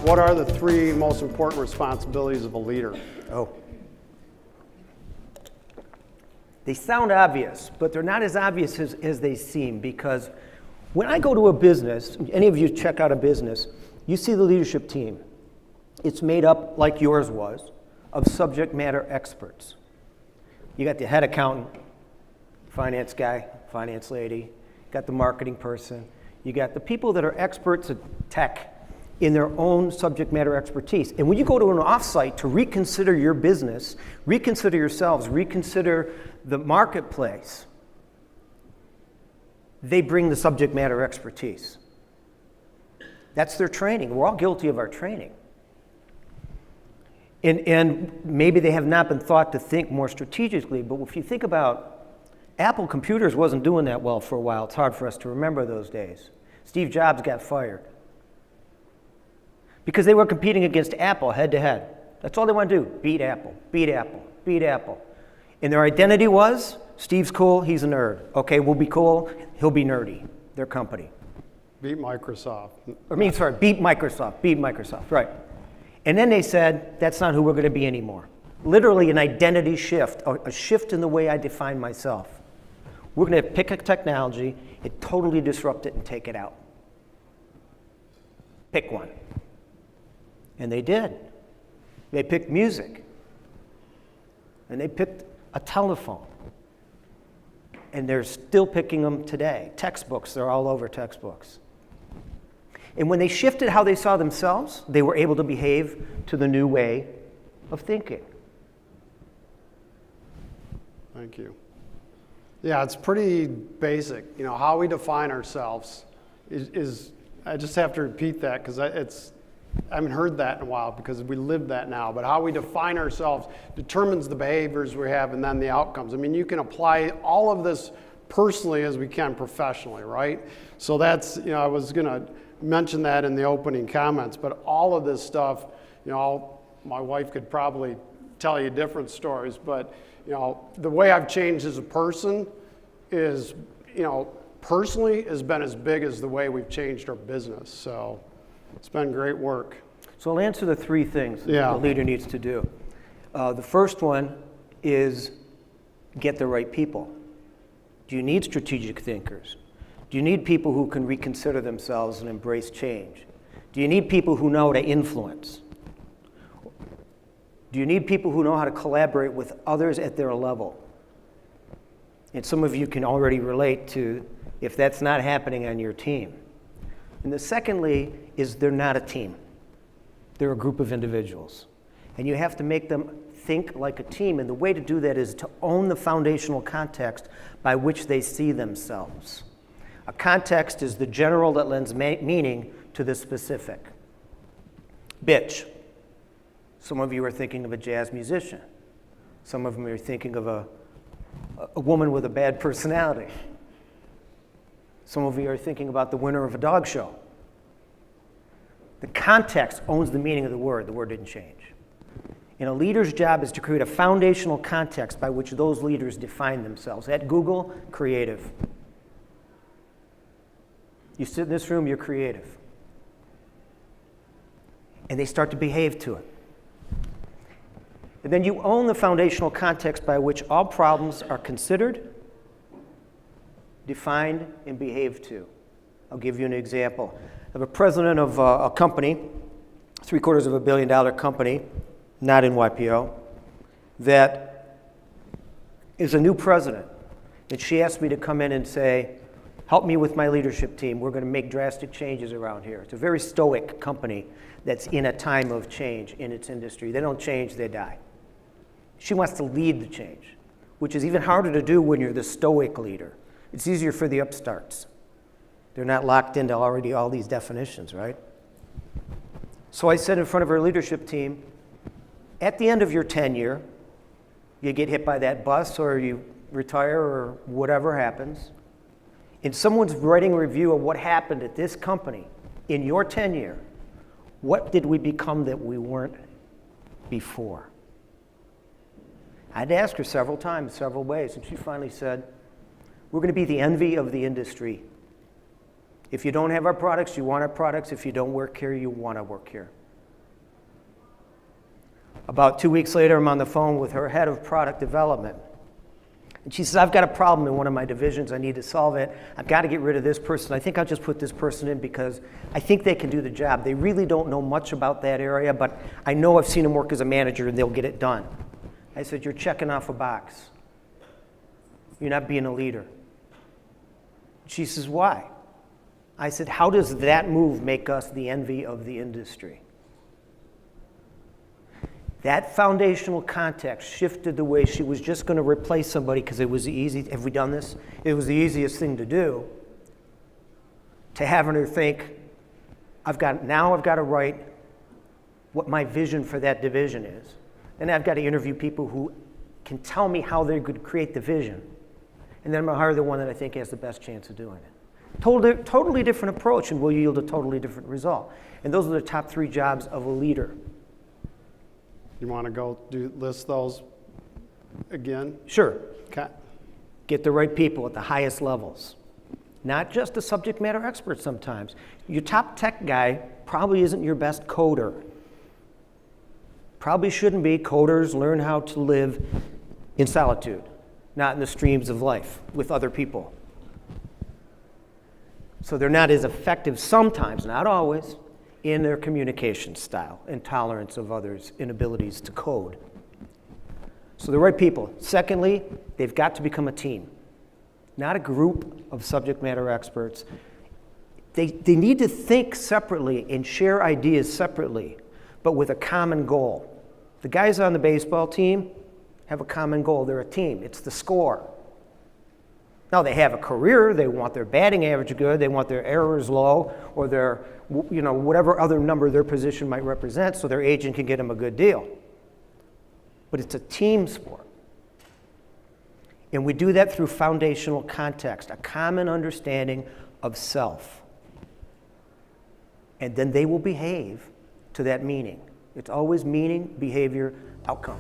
What are the 3 most important responsibilities of a leader? Oh. They sound obvious, but they're not as obvious as they seem, because when I go to a business, any of you check out a business, you see the leadership team. It's made up, like yours was, of subject matter experts. You got the head accountant, finance guy, finance lady, you got the marketing person, you got the people that are experts at tech in their own subject matter expertise. And when you go to an offsite to reconsider your business, reconsider yourselves, reconsider the marketplace, they bring the subject matter expertise. That's their training. We're all guilty of our training. And maybe they have not been taught to think more strategically, but if you think about Apple Computers wasn't doing that well for a while. It's hard for us to remember those days. Steve Jobs got fired because they were competing against Apple head to head. That's all they want to do, beat Apple, beat Apple, beat Apple. And their identity was, Steve's cool, he's a nerd. Okay, we'll be cool, he'll be nerdy, their company. Beat Microsoft. Beat Microsoft, right. And then they said, that's not who we're going to be anymore. Literally an identity shift, a shift in the way I define myself. We're going to pick a technology, and totally disrupt it and take it out. Pick one. And they did. They picked music. And they picked a telephone. And they're still picking them today. Textbooks, they're all over textbooks. And when they shifted how they saw themselves, they were able to behave to the new way of thinking. Thank you. Yeah, it's pretty basic. You know, how we define ourselves is I just have to repeat that because I haven't heard that in a while because we live that now. But how we define ourselves determines the behaviors we have and then the outcomes. I mean, you can apply all of this personally as we can professionally, right? So that's, you know, I was going to mention that in the opening comments, but all of this stuff, you know, my wife could probably tell you different stories, but, you know, the way I've changed as a person is, you know, personally has been as big as the way we've changed our business. So it's been great work. So I'll answer the 3 things that the leader needs to do. The first one is get the right people. Do you need strategic thinkers? Do you need people who can reconsider themselves and embrace change? Do you need people who know how to influence? Do you need people who know how to collaborate with others at their level? And some of you can already relate to if that's not happening on your team. And the secondly is they're not a team. They're a group of individuals. And you have to make them think like a team. And the way to do that is to own the foundational context by which they see themselves. A context is the general that lends meaning to the specific. Bitch. Some of you are thinking of a jazz musician. Some of them are thinking of a woman with a bad personality. Some of you are thinking about the winner of a dog show. The context owns the meaning of the word. The word didn't change. And a leader's job is to create a foundational context by which those leaders define themselves. At Google, creative. You sit in this room, you're creative. And they start to behave to it. And then you own the foundational context by which all problems are considered, defined, and behaved to. I'll give you an example. I have a president of a company, $750 million company, not in YPO, that is a new president. And she asked me to come in and say, help me with my leadership team. We're going to make drastic changes around here. It's a very stoic company that's in a time of change in its industry. They don't change, they die. She wants to lead the change, which is even harder to do when you're the stoic leader. It's easier for the upstarts. They're not locked into already all these definitions, right? So I said in front of her leadership team, at the end of your tenure, you get hit by that bus or you retire or whatever happens, and someone's writing a review of what happened at this company in your tenure, what did we become that we weren't before? I had to ask her several times, several ways, and she finally said, we're going to be the envy of the industry. If you don't have our products, you want our products. If you don't work here, you want to work here. About 2 weeks later, I'm on the phone with her head of product development. And she says, I've got a problem in one of my divisions. I need to solve it. I've got to get rid of this person. I think I'll just put this person in because I think they can do the job. They really don't know much about that area, but I know I've seen them work as a manager and they'll get it done. I said, you're checking off a box. You're not being a leader. She says, why? I said, how does that move make us the envy of the industry? That foundational context shifted the way she was just going to replace somebody because it was easy. Have we done this? It was the easiest thing to do. To having her think, I've got to write what my vision for that division is. And I've got to interview people who can tell me how they could create the vision. And then I'm going to hire the one that I think has the best chance of doing it. Totally different approach and will yield a totally different result. And those are the top 3 jobs of a leader. You want to go list those again? Sure. Okay. Get the right people at the highest levels. Not just a subject matter expert sometimes. Your top tech guy probably isn't your best coder. Probably shouldn't be. Coders learn how to live in solitude, not in the streams of life with other people. So they're not as effective sometimes, not always, in their communication style and tolerance of others' inabilities to code. So the right people. Secondly, they've got to become a team, not a group of subject matter experts. They need to think separately and share ideas separately, but with a common goal. The guys on the baseball team have a common goal. They're a team. It's the score. Now, they have a career. They want their batting average good. They want their errors low, or their, whatever other number their position might represent, so their agent can get them a good deal. But it's a team sport. And we do that through foundational context, a common understanding of self. And then they will behave to that meaning. It's always meaning, behavior, outcome.